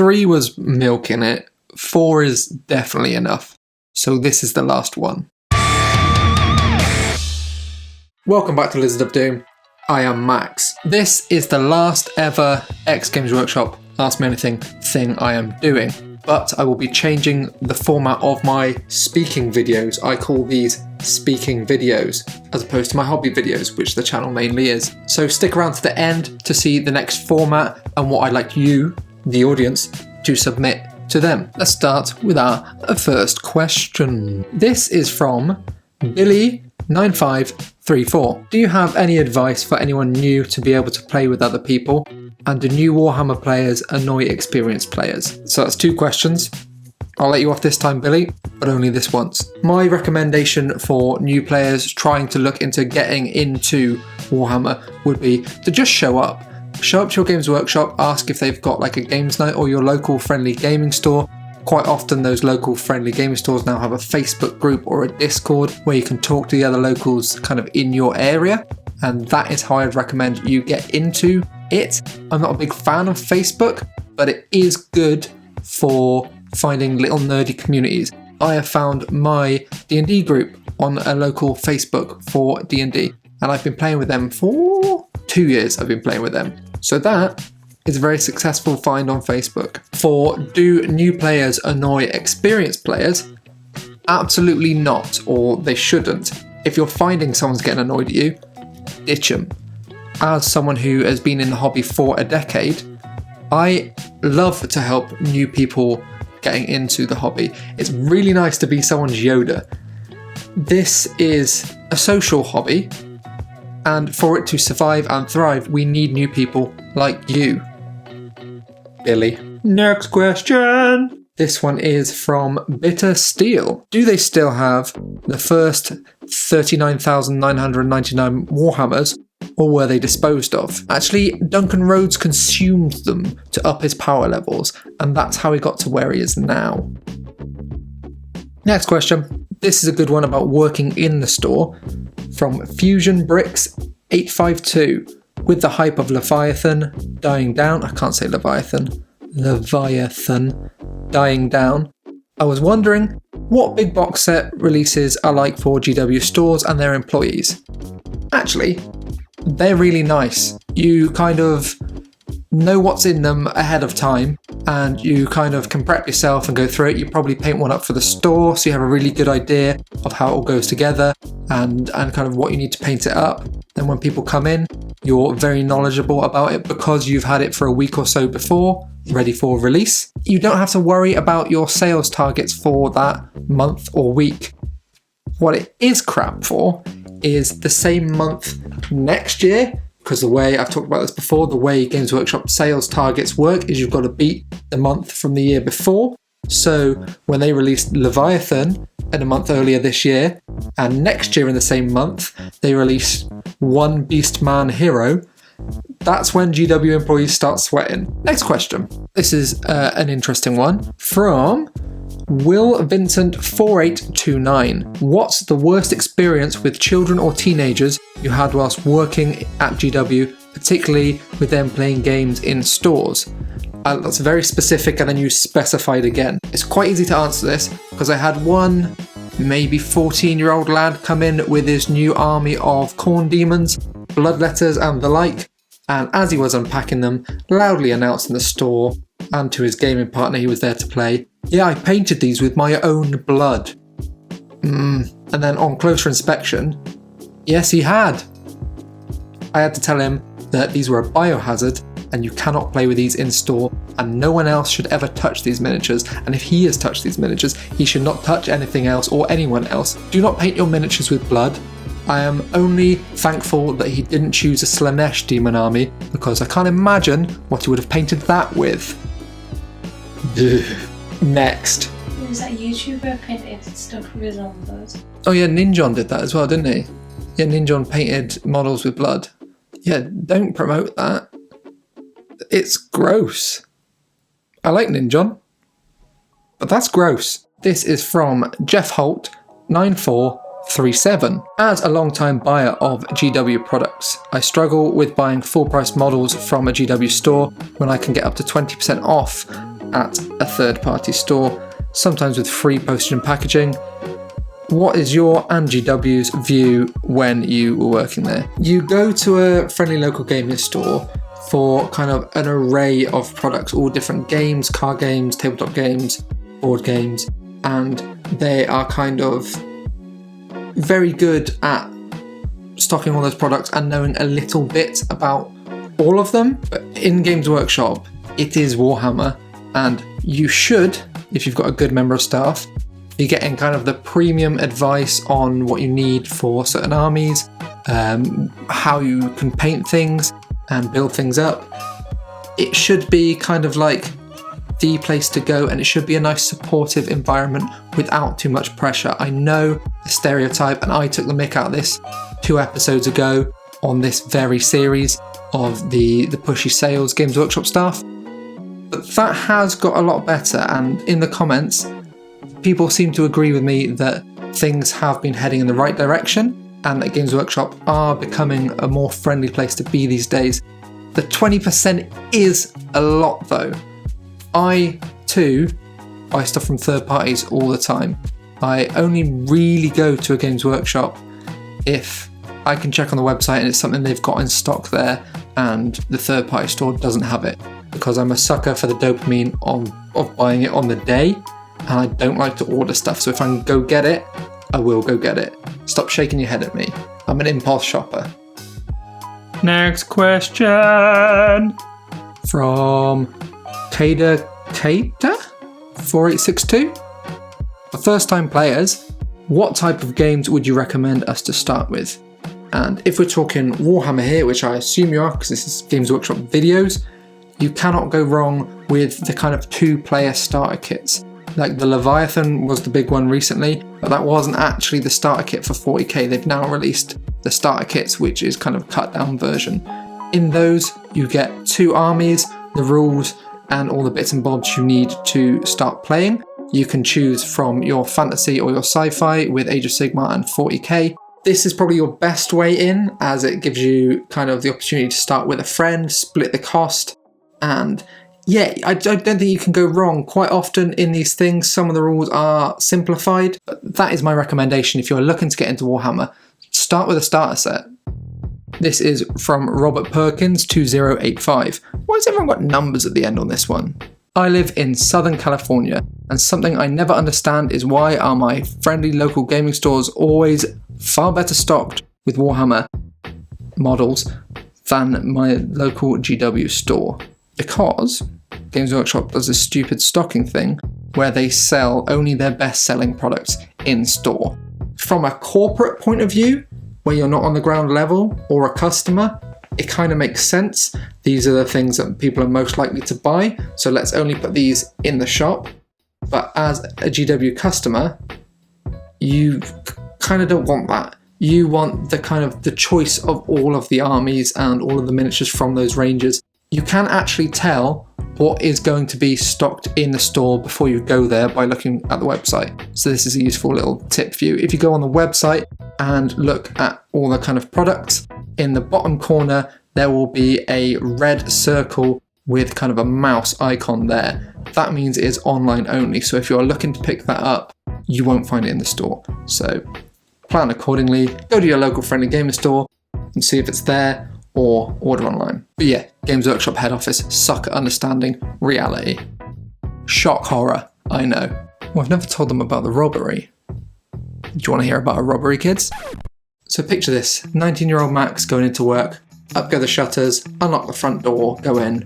3 was milking it. 4 is definitely enough. So this is the last one. Welcome back to Lizard of Doom. I am Max. This is the last ever X Games Workshop Ask Me Anything thing I am doing. But I will be changing the format of my speaking videos. I call these speaking videos, as opposed to my hobby videos, which the channel mainly is. So stick around to the end to see the next format and what I'd like you, the audience, to submit to them. Let's start with our first question. This is from Billy9534. Do you have any advice for anyone new to be able to play with other people? And do new Warhammer players annoy experienced players? So that's 2 questions. I'll let you off this time, Billy, but only this once. My recommendation for new players trying to look into getting into Warhammer would be to just show up. Show up to your Games Workshop, ask if they've got like a games night or your local friendly gaming store. Quite often those local friendly gaming stores now have a Facebook group or a Discord where you can talk to the other locals kind of in your area. And that is how I'd recommend you get into it. I'm not a big fan of Facebook, but it is good for finding little nerdy communities. I have found my D&D group on a local Facebook for D&D, and I've been playing with them for 2 years. I've been playing with them. So that is a very successful find on Facebook. For do new players annoy experienced players? Absolutely not, or they shouldn't. If you're finding someone's getting annoyed at you, ditch them. As someone who has been in the hobby for a decade, I love to help new people getting into the hobby. It's really nice to be someone's Yoda. This is a social hobby, and for it to survive and thrive, we need new people like you. Billy. Next question. This one is from Bitter Steel. Do they still have the first 39,999 Warhammers, or were they disposed of? Actually, Duncan Rhodes consumed them to up his power levels, and that's how he got to where he is now. Next question. This is a good one about working in the store. From Fusion Bricks 852. With the hype of Leviathan dying down, I can't say Leviathan dying down, I was wondering what big box set releases are like for GW stores and their employees. Actually, they're really nice. You kind of know what's in them ahead of time, and you kind of can prep yourself and go through it. You probably paint one up for the store, so you have a really good idea of how it all goes together and kind of what you need to paint it up. Then when people come in, you're very knowledgeable about it because you've had it for a week or so before, ready for release. You don't have to worry about your sales targets for that month or week. What it is crap for is the same month next year, because the way, I've talked about this before, the way Games Workshop sales targets work is you've got to beat the month from the year before. So when they released Leviathan in a month earlier this year, and next year in the same month they release one Beastman hero, that's when GW employees start sweating. Next question. This is an interesting one from Will Vincent 4829. What's the worst experience with children or teenagers you had whilst working at GW, particularly with them playing games in stores? That's very specific, and then you specified again. It's quite easy to answer this because I had one maybe 14-year-old lad come in with his new army of corn demons, bloodletters and the like, and as he was unpacking them, loudly announced in the store and to his gaming partner he was there to play, "Yeah, I painted these with my own blood." And then on closer inspection, yes, he had. I had to tell him that these were a biohazard and you cannot play with these in store, and no one else should ever touch these miniatures, and if he has touched these miniatures, he should not touch anything else or anyone else. Do not paint your miniatures with blood. I am only thankful that he didn't choose a Slanesh demon army, because I can't imagine what he would have painted that with. Next. Was that YouTuber painted stuff with his own blood? Oh yeah, Ninjon did that as well, didn't he? Yeah, Ninjon painted models with blood. Yeah, don't promote that. It's gross. I like Ninjon, but that's gross. This is from Jeff Holt 9437. As a long-time buyer of GW products, I struggle with buying full-price models from a GW store when I can get up to 20% off at a third-party store, sometimes with free postage and packaging. What is your MGWs view when you were working there? You go to a friendly local gaming store for kind of an array of products, all different games, card games, tabletop games, board games, and they are kind of very good at stocking all those products and knowing a little bit about all of them. But in Games Workshop, it is Warhammer, and you should, if you've got a good member of staff, be getting kind of the premium advice on what you need for certain armies, how you can paint things and build things up. It should be kind of like the place to go, and it should be a nice supportive environment without too much pressure. I know the stereotype, and I took the mick out of this 2 episodes ago on this very series of the pushy sales Games Workshop staff, but that has got a lot better, and in the comments people seem to agree with me that things have been heading in the right direction and that Games Workshop are becoming a more friendly place to be these days. The 20% is a lot though. I too buy stuff from third parties all the time. I only really go to a Games Workshop if I can check on the website and it's something they've got in stock there and the third party store doesn't have it, because I'm a sucker for the dopamine of buying it on the day, and I don't like to order stuff, so if I can go get it, I will go get it. Stop shaking your head at me. I'm an impulse shopper. Next question from Kada 4862. For first time players, what type of games would you recommend us to start with? And if we're talking Warhammer here, which I assume you are because this is Games Workshop videos, you cannot go wrong with the kind of 2-player starter kits. Like the Leviathan was the big one recently, but that wasn't actually the starter kit for 40k. They've now released the starter kits, which is kind of a cut down version. In those, you get 2 armies, the rules, and all the bits and bobs you need to start playing. You can choose from your fantasy or your sci-fi with Age of Sigmar and 40k. This is probably your best way in, as it gives you kind of the opportunity to start with a friend, split the cost, and yeah, I don't think you can go wrong. Quite often in these things, some of the rules are simplified, but that is my recommendation if you're looking to get into Warhammer. Start with a starter set. This is from Robert Perkins 2085. Why has everyone got numbers at the end on this one? I live in Southern California, and something I never understand is why are my friendly local gaming stores always far better stocked with Warhammer models than my local GW store. Because Games Workshop does this stupid stocking thing where they sell only their best-selling products in store. From a corporate point of view, where you're not on the ground level or a customer, it kind of makes sense. These are the things that people are most likely to buy, so let's only put these in the shop. But as a GW customer, you kind of don't want that. You want the kind of the choice of all of the armies and all of the miniatures from those ranges. You can actually tell what is going to be stocked in the store before you go there by looking at the website. So this is a useful little tip for you. If you go on the website and look at all the kind of products, in the bottom corner there will be a red circle with kind of a mouse icon there. That means it is online only. So if you're looking to pick that up, you won't find it in the store. So plan accordingly. Go to your local friendly gaming store and see if it's there, or order online. But yeah, Games Workshop head office suck at understanding reality. Shock horror, I know. Well, I've never told them about the robbery. Do you want to hear about a robbery, kids? So picture this, 19-year-old Max going into work, up go the shutters, unlock the front door, go in.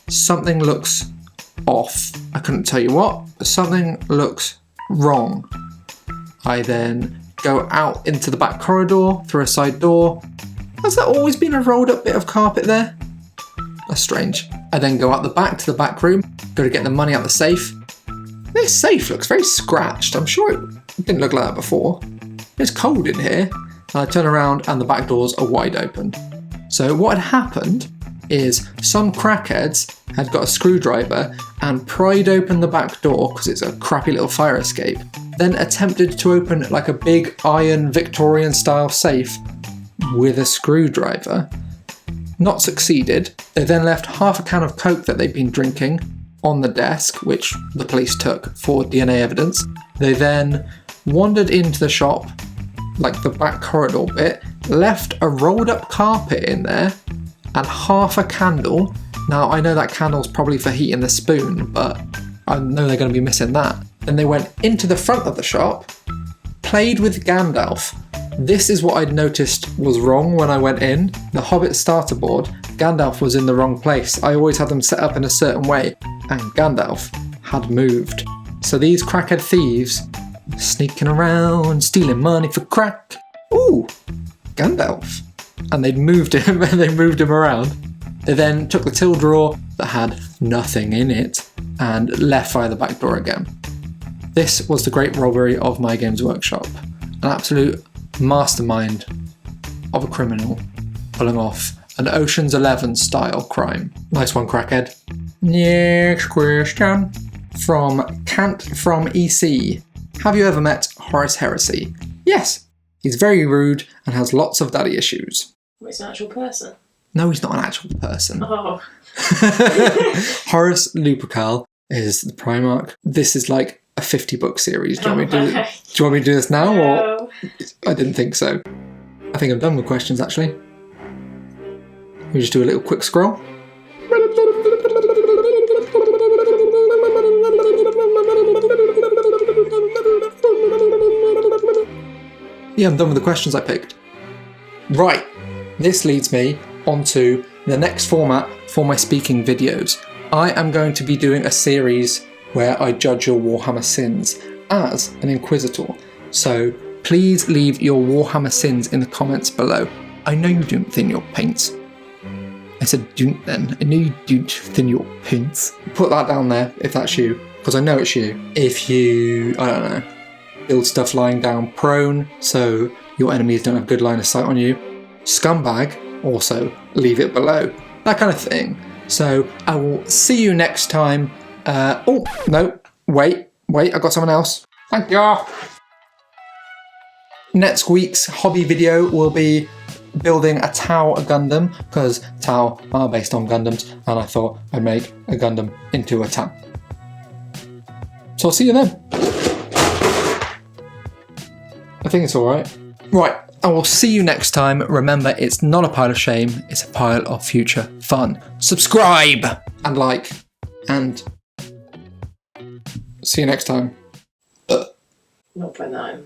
Something looks off. I couldn't tell you what, but something looks wrong. I then go out into the back corridor, through a side door. Has there always been a rolled up bit of carpet there? That's strange. I then go out the back to the back room, go to get the money out the safe. This safe looks very scratched. I'm sure it didn't look like that before. It's cold in here. And I turn around and the back doors are wide open. So what had happened is some crackheads had got a screwdriver and pried open the back door because it's a crappy little fire escape. Then attempted to open like a big iron Victorian style safe with a screwdriver. Not succeeded. They then left half a can of Coke that they'd been drinking on the desk, which the police took for DNA evidence. They then wandered into the shop, like the back corridor bit, left a rolled up carpet in there and half a candle. Now, I know that candle's probably for heating the spoon, but I know they're going to be missing that. Then they went into the front of the shop, played with Gandalf. This is what I'd noticed was wrong when I went in. The Hobbit starter board, Gandalf was in the wrong place. I always had them set up in a certain way, and Gandalf had moved. So these crackhead thieves, sneaking around, stealing money for crack. Ooh, Gandalf. And they'd moved him, and they moved him around. They then took the till drawer that had nothing in it and left via the back door again. This was the great robbery of My Games Workshop. An absolute mastermind of a criminal pulling off an Ocean's 11 style crime. Nice one, crackhead. Next question. From Cant from EC. Have you ever met Horus Heresy? Yes. He's very rude and has lots of daddy issues. Well, it's an actual person. No, he's not an actual person. Oh. Horus Lupercal is the Primarch. This is like a 50-book series. Do you want me to do this now? No. Or I didn't think so. I think I'm done with questions, actually. We just do a little quick scroll. Yeah, I'm done with the questions I picked. Right, this leads me onto the next format for my speaking videos. I am going to be doing a series where I judge your Warhammer Sins as an Inquisitor. So please leave your Warhammer Sins in the comments below. I know you don't thin your paints. I said don't then. I know you don't thin your paints. Put that down there if that's you, because I know it's you. If you, I don't know, build stuff lying down prone so your enemies don't have good line of sight on you. Scumbag, also leave it below. That kind of thing. So I will see you next time. Oh, no, wait, I got someone else. Thank you. Next week's hobby video will be building a Tau Gundam, because Tau are based on Gundams, and I thought I'd make a Gundam into a Tau. So I'll see you then. I think it's alright. Right, I will see you next time. Remember, it's not a pile of shame, it's a pile of future fun. Subscribe and like, and see you next time. 0.9.